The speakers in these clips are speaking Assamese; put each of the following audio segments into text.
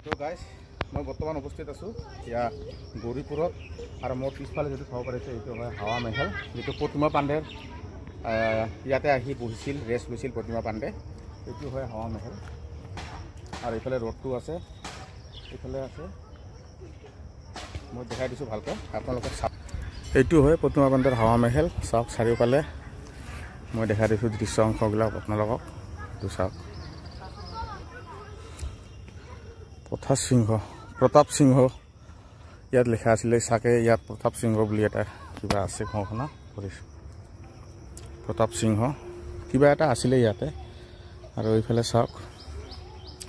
তো গাইজ মই বৰ্তমান উপস্থিত আছোঁ ইয়া গৌৰীপুৰত আৰু মোৰ পিছফালে যিটো চাব পাৰিছে এইটো হয় হাৱা মেহেল, যিটো প্ৰতিমা পাণ্ডেৰ ইয়াতে আহি বহিছিল, ৰেষ্ট লৈছিল প্ৰতিমা পাণ্ডে। এইটো হয় হাৱা মেহেল আৰু এইফালে ৰোডটো আছে, এইফালে আছে, মই দেখাই দিছোঁ ভালকৈ আপোনালোকে চাওক। এইটো হয় প্ৰতিমা পাণ্ডেৰ হাৱা মেহেল, চাওক চাৰিওফালে মই দেখাই দিছোঁ দৃশ্য অংশবিলাক আপোনালোকক। এইটো চাওক, প্ৰতাপ সিংহ ইয়াত লিখা আছিলে চাগে, ইয়াত প্ৰতাপ সিংহ বুলি এটা কিবা আছে, ঘৰখনা কৰিছোঁ প্ৰতাপ সিংহ কিবা এটা আছিলে ইয়াতে। আৰু এইফালে চাওক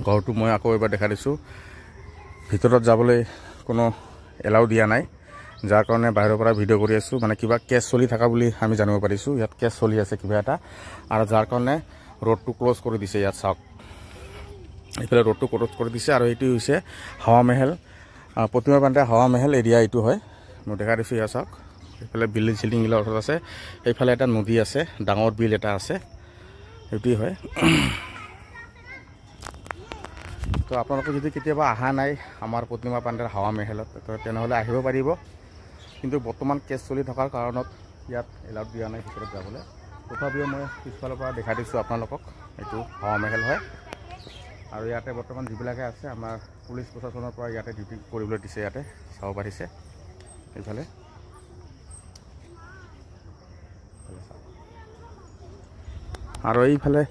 ঘৰটো মই আকৌ এবাৰ দেখা দিছোঁ, ভিতৰত যাবলৈ কোনো এলাউ দিয়া নাই, যাৰ কাৰণে বাহিৰৰ পৰা ভিডিঅ' কৰি আছোঁ। মানে কিবা কেছ চলি থকা বুলি আমি জানিব পাৰিছোঁ, ইয়াত কেছ চলি আছে কিবা এটা, আৰু যাৰ কাৰণে ৰোডটো ক্ল'জ কৰি দিছে। ইয়াত চাওক এইফালে ৰোডটো ক্ল'জ কৰি দিছে। আৰু এইটো হৈছে হাৱা মেহেল, প্ৰতিমা পাণ্ডে হাৱা মেহেল এৰিয়া এইটো হয়, মই দেখা দিছোঁ। ইয়াত চাওক এইফালে বিল্ডিং চিল্ডিংবিলাক ওচৰত আছে, এইফালে এটা নদী আছে, ডাঙৰ বিল এটা আছে, এইটোৱেই হয়। তো আপোনালোকে যদি কেতিয়াবা অহা নাই আমাৰ প্ৰতিমা পাণ্ডেৰ হাৱা মেহেলত, তেনেহ'লে আহিব পাৰিব, কিন্তু বৰ্তমান কেছ চলি থকাৰ কাৰণত ইয়াত এলাউড দিয়া নাই ভিতৰত যাবলৈ। তথাপিও মই পিছফালৰ পৰা দেখাই দিছোঁ আপোনালোকক, এইটো হাৱা মেহেল হয়। আৰু ইয়াতে বৰ্তমান যিবিলাকে আছে আমাৰ পুলিচ প্ৰশাসনৰ পৰা ইয়াতে ডিউটি কৰিবলৈ দিছে, ইয়াতে চাব পাৰিছে এইফালে। আৰু এইফালে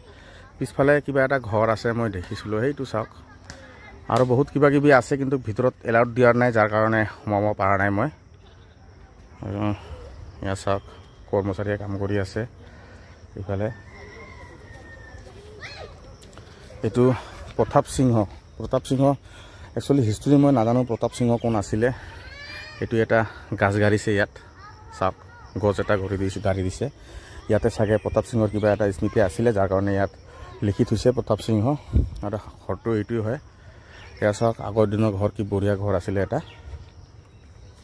পিছফালে কিবা এটা ঘৰ আছে মই দেখিছিলোঁ, সেইটো চাওক। আৰু বহুত কিবা কিবি আছে, কিন্তু ভিতৰত এলাউড দিয়া নাই, যাৰ কাৰণে সোমাব পৰা নাই মই। ইয়াত চাওক কৰ্মচাৰীয়ে কাম কৰি আছে এইফালে। এইটো প্ৰতাপ সিংহ একচুৱেলি হিষ্ট্ৰী মই নাজানো প্ৰতাপ সিংহ কোন আছিলে। এইটো এটা গাছ গাড়িছে ইয়াত, চাওক গছ এটা গাড়ি দিছে ইয়াতে, চাগে প্ৰতাপ সিংহৰ কিবা এটা স্মৃতি আছিলে, যাৰ কাৰণে ইয়াত লিখি থৈছে প্ৰতাপ সিংহ। আৰু ঘৰটো এইটোৱে হয়। এয়া চাওক আগৰ দিনৰ ঘৰ, কি বঢ়িয়া ঘৰ আছিলে এটা,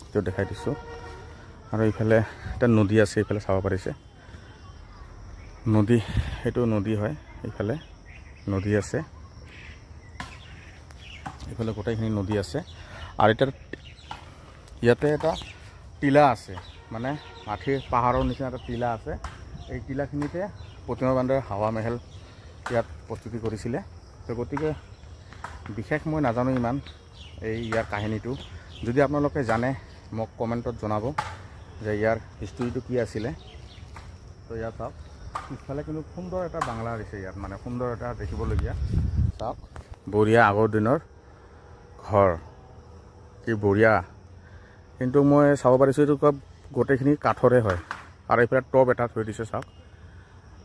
এইটো দেখাই দিছোঁ। আৰু এইফালে এটা নদী আছে, এইফালে চাব পাৰিছে নদী, সেইটো নদী হয়, এইফালে নদী আছে, এইফালে গোটেইখিনি নদী আছে। আৰু এতিয়া ইয়াতে এটা টিলা আছে, মানে মাটিৰ পাহাৰৰ নিচিনা এটা টিলা আছে। এই টিলাখিনিতে প্ৰতিমা পাণ্ডেৰ হাৱা মেহেল ইয়াত প্ৰস্তুতি কৰিছিলে। তো গতিকে বিশেষ মই নাজানো ইমান ইয়াৰ কাহিনীটো, যদি আপোনালোকে জানে মোক কমেণ্টত জনাব যে ইয়াৰ হিষ্ট্ৰীটো কি আছিলে। তো ইয়াত চাওক পিছফালে কিন্তু সুন্দৰ এটা বাংলা দিছে ইয়াত, মানে সুন্দৰ এটা দেখিবলগীয়া, চাওক বঢ়িয়া আগৰ দিনৰ ঘৰ, কি বঢ়িয়া। কিন্তু মই চাব পাৰিছোঁ এইটো গোটেইখিনি কাঠৰে হয়। আৰু এইফালে টপ এটা থৈ দিছে, চাওক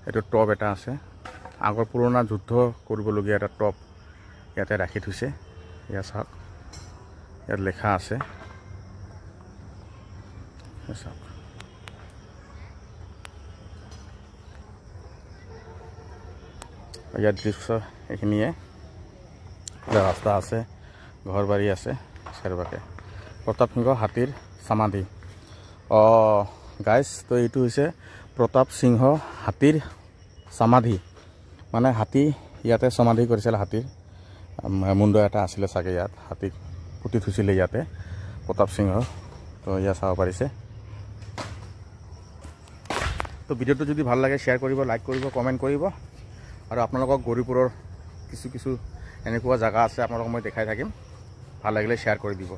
এইটো টপ এটা আছে, আগৰ পুৰণা যুদ্ধ কৰিবলগীয়া এটা টপ ইয়াতে ৰাখি থৈছে। ইয়াত চাওক ইয়াত লেখা আছে, চাওক ইয়াত দৃশ্য এইখিনিয়ে, ৰাস্তা আছে, ঘৰ বাৰী আছে চাৰিওকাষে। প্ৰতাপ সিংহ হাতীৰ সমাধি, গাইজ, তো এইটো হৈছে প্ৰতাপ সিংহ হাতীৰ সমাধি, মানে হাতী ইয়াতে সমাধি কৰিছিল, হাতীৰ মুণ্ড এটা আছিলে চাগে, ইয়াত হাতীক পুতি থৈছিলে ইয়াতে প্ৰতাপ সিংহ। তো ইয়াত চাব পাৰিছে। তো ভিডিঅ'টো যদি ভাল লাগে শ্বেয়াৰ কৰিব, লাইক কৰিব, কমেণ্ট কৰিব। আৰু আপোনালোকক গৌৰীপুৰৰ কিছু এনেকুৱা জেগা আছে আপোনালোকক মই দেখাই থাকিম, ভাল লাগিলে শ্বেয়াৰ কৰি দিব।